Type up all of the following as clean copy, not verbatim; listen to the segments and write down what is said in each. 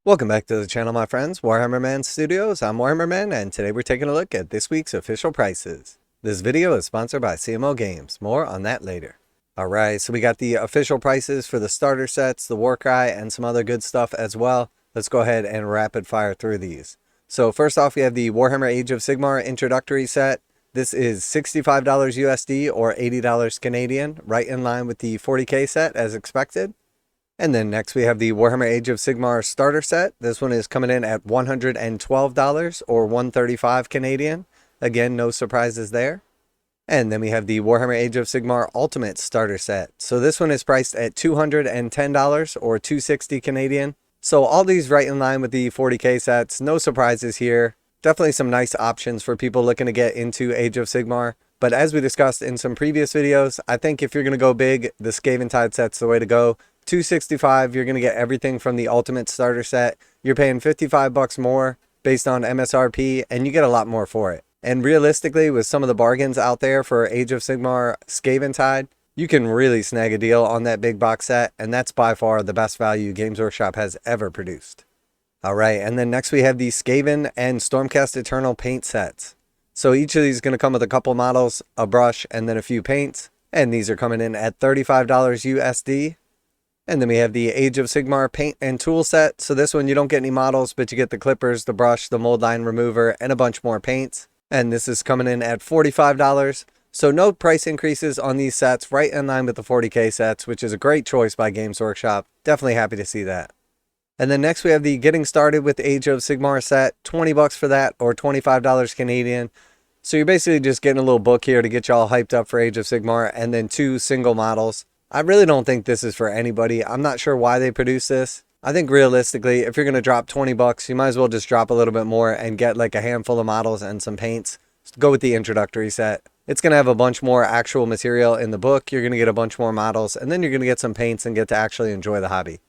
Welcome back to the channel, my friends. Warhammer Man Studios. I'm Warhammer Man, and today we're taking a look at this week's official prices. This video is sponsored by CMO Games. More on that later. Alright, so we got the official prices for the starter sets, the Warcry, and some other good stuff as well. Let's go ahead and rapid fire through these. So first off, we have the Warhammer Age of Sigmar Introductory set. This is $65 USD or $80 Canadian, right in line with the 40k set as expected. And then next we have the Warhammer Age of Sigmar starter set. This one is coming in at $112 or $135 Canadian. Again, no surprises there. And then we have the Warhammer Age of Sigmar Ultimate starter set. So this one is priced at $210 or $260 Canadian. So all these right in line with the 40k sets. No surprises here. Definitely some nice options for people looking to get into Age of Sigmar. But as we discussed in some previous videos, I think if you're going to go big, the Skaven set's the way to go. $265, you're going to get everything from the Ultimate starter set. You're paying $55 more based on MSRP, and you get a lot more for it. And realistically, with some of the bargains out there for Age of Sigmar Skaven, you can really snag a deal on that big box set, and that's by far the best value Games Workshop has ever produced. Alright, and then next we have the Skaven and Stormcast Eternal paint sets. So each of these is going to come with a couple models, a brush, and then a few paints. And these are coming in at $35 USD. And then we have the Age of Sigmar paint and tool set. So this one you don't get any models, but you get the clippers, the brush, the mold line remover, and a bunch more paints. And this is coming in at $45. So no price increases on these sets, right in line with the 40k sets, which is a great choice by Games Workshop. Definitely happy to see that. And then next we have the Getting Started with Age of Sigmar set, $20 for that or $25 Canadian. So you're basically just getting a little book here to get you all hyped up for Age of Sigmar, and then 2 single models. I really don't think this is for anybody. I'm not sure why they produce this. I think realistically, if you're going to drop $20, you might as well just drop a little bit more and get like a handful of models and some paints. Go with the introductory set. It's going to have a bunch more actual material in the book. You're going to get a bunch more models, and then you're going to get some paints and get to actually enjoy the hobby.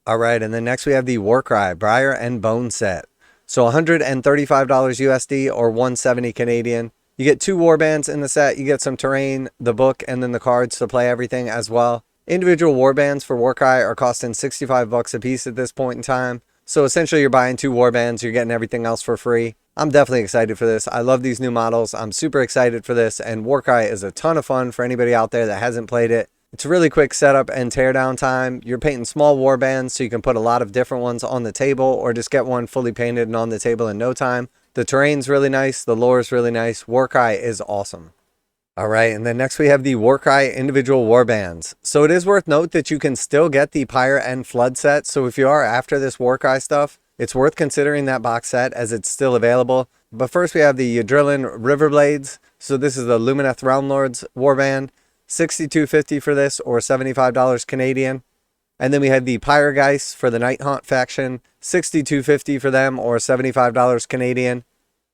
Alright, and then next we have the Warcry Briar and Bone set. So $135 USD or $170 Canadian. You get 2 warbands in the set, you get some terrain, the book, and then the cards to play everything as well. Individual warbands for Warcry are costing $65 a piece at this point in time. So essentially you're buying 2 warbands, you're getting everything else for free. I'm definitely excited for this. I love these new models. I'm super excited for this, and Warcry is a ton of fun for anybody out there that hasn't played it. It's a really quick setup and teardown time. You're painting small warbands so you can put a lot of different ones on the table, or just get one fully painted and on the table in no time. The terrain's really nice. The lore is really nice. Warcry is awesome. Alright, and then next we have the Warcry individual warbands. So it is worth note that you can still get the Pyre and Flood set. So if you are after this Warcry stuff, it's worth considering that box set as it's still available. But first we have the Ydrilan Riverblades. So this is the Lumineth Realm Lords warband. $62.50 for this or $75 Canadian. And then we have the Pyregheists for the Night Haunt faction, $62.50 for them or $75 Canadian.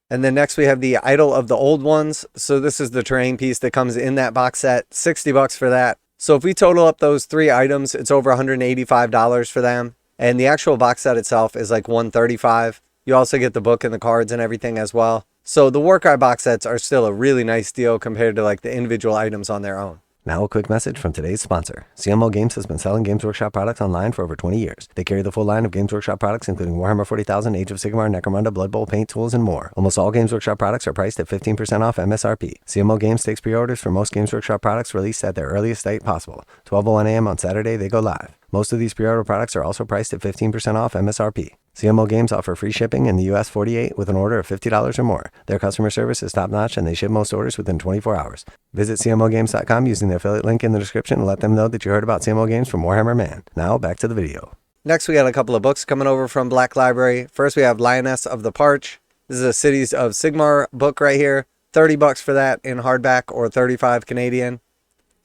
And then next we have the Idol of the Old Ones. So this is the terrain piece that comes in that box set, $60 for that. So if we total up those 3 items, it's over $185 for them. And the actual box set itself is like $135. You also get the book and the cards and everything as well. So the Warcry box sets are still a really nice deal compared to like the individual items on their own. Now a quick message from today's sponsor. CMO Games has been selling Games Workshop products online for over 20 years. They carry the full line of Games Workshop products, including Warhammer 40,000, Age of Sigmar, necromunda, Blood Bowl, paint tools, and more. Almost all Games Workshop products are priced at 15% off MSRP. CMO Games takes pre-orders for most Games Workshop products released at their earliest date possible. 12:01 a.m. on Saturday, they go live. Most of these pre-order products are also priced at 15% off MSRP. CMO Games offer free shipping in the US 48 with an order of $50 or more. Their customer service is top-notch and they ship most orders within 24 hours. Visit CMOGames.com using the affiliate link in the description and let them know that you heard about CMO Games from Warhammer Man. Now back to the video. Next we got a couple of books coming over from Black Library. First we have Lioness of the Parch. This is a Cities of Sigmar book right here. $30 for that in hardback or $35 Canadian.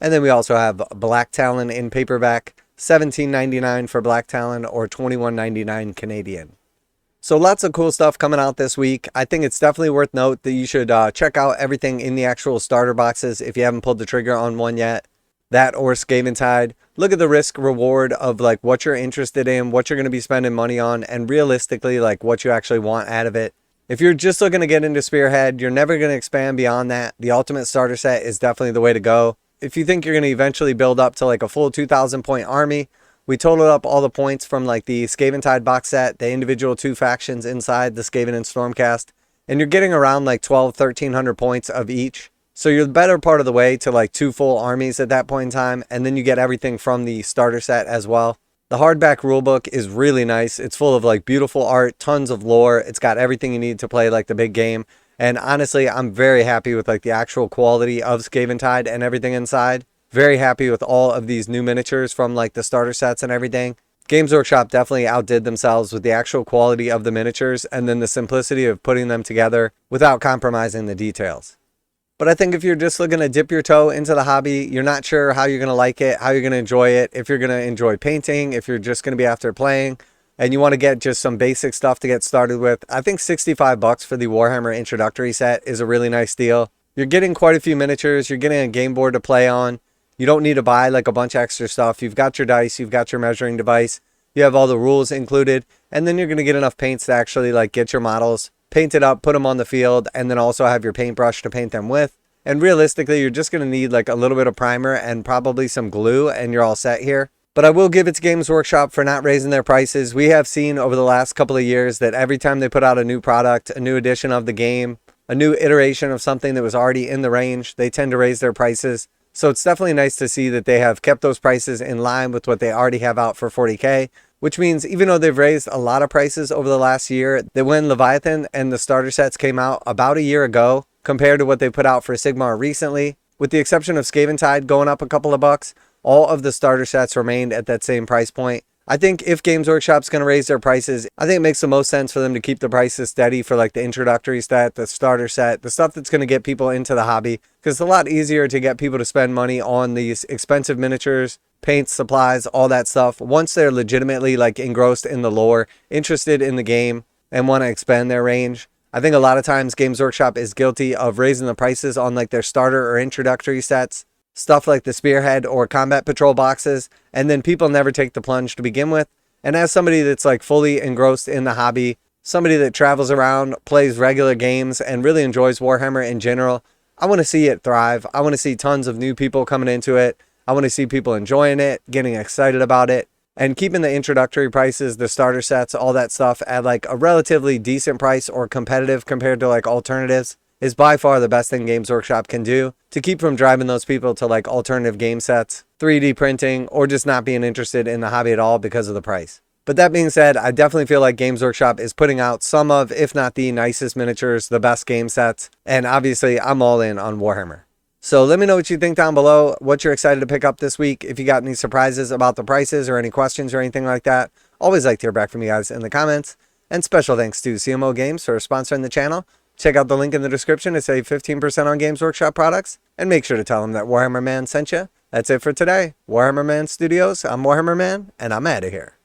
And then we also have Blacktalon in paperback. $17.99 for Blacktalon or $21.99 Canadian. So lots of cool stuff coming out this week. I think it's definitely worth note that you should check out everything in the actual starter boxes if you haven't pulled the trigger on one yet. That or Skaven. Look at the risk reward of like what you're interested in, what you're going to be spending money on, and realistically like what you actually want out of it. If you're just looking to get into Spearhead, you're never going to expand beyond that. The Ultimate Starter Set is definitely the way to go. If you think you're going to eventually build up to like a full 2,000 point army, We totaled up all the points from like the Skaven box set, the individual 2 factions inside the Skaven and Stormcast, and you're getting around like 1,300 points of each. So you're the better part of the way to like 2 full armies at that point in time, and then you get everything from the starter set as well. The hardback rulebook is really nice. It's full of like beautiful art, tons of lore. It's got everything you need to play like the big game. And honestly, I'm very happy with like the actual quality of Skaven and everything inside. Very happy with all of these new miniatures from like the starter sets and everything. Games Workshop definitely outdid themselves with the actual quality of the miniatures and then the simplicity of putting them together without compromising the details. But I think if you're just looking to dip your toe into the hobby, you're not sure how you're going to like it, how you're going to enjoy it, if you're going to enjoy painting, if you're just going to be after playing, and you want to get just some basic stuff to get started with, I think $65 for the Warhammer Introductory set is a really nice deal. You're getting quite a few miniatures, you're getting a game board to play on. You don't need to buy like a bunch of extra stuff. You've got your dice, you've got your measuring device, you have all the rules included, and then you're going to get enough paints to actually like get your models, paint it up, put them on the field, and then also have your paintbrush to paint them with. And realistically, you're just going to need like a little bit of primer and probably some glue, and you're all set here. But I will give it to Games Workshop for not raising their prices. We have seen over the last couple of years that every time they put out a new product, a new edition of the game, a new iteration of something that was already in the range, they tend to raise their prices. So it's definitely nice to see that they have kept those prices in line with what they already have out for 40K, which means even though they've raised a lot of prices over the last year, that when Leviathan and the starter sets came out about a year ago, compared to what they put out for Sigmar recently, with the exception of Skaven going up a couple of bucks, all of the starter sets remained at that same price point. I think if Games Workshop's going to raise their prices, I think it makes the most sense for them to keep the prices steady for like the introductory set, the starter set, the stuff that's going to get people into the hobby, because it's a lot easier to get people to spend money on these expensive miniatures, paints, supplies, all that stuff once they're legitimately like engrossed in the lore, interested in the game, and want to expand their range. I think a lot of times Games Workshop is guilty of raising the prices on like their starter or introductory sets, stuff like the Spearhead or Combat Patrol boxes, and then people never take the plunge to begin with. And as somebody that's like fully engrossed in the hobby, somebody that travels around, plays regular games, and really enjoys Warhammer in general, I want to see it thrive. I want to see tons of new people coming into it. I want to see people enjoying it, getting excited about it, and keeping the introductory prices, the starter sets, all that stuff at like a relatively decent price or competitive compared to like alternatives is by far the best thing Games Workshop can do to keep from driving those people to like alternative game sets, 3D printing, or just not being interested in the hobby at all because of the price. But that being said, I definitely feel like Games Workshop is putting out some of, if not the nicest miniatures, the best game sets, and obviously I'm all in on Warhammer. So let me know what you think down below, what you're excited to pick up this week, if you got any surprises about the prices or any questions or anything like that. Always like to hear back from you guys in the comments. And special thanks to CMO Games for sponsoring the channel. Check out the link in the description to save 15% on Games Workshop products, and make sure to tell them that Warhammer Man sent you. That's it for today. Warhammer Man Studios, I'm Warhammer Man, and I'm out of here.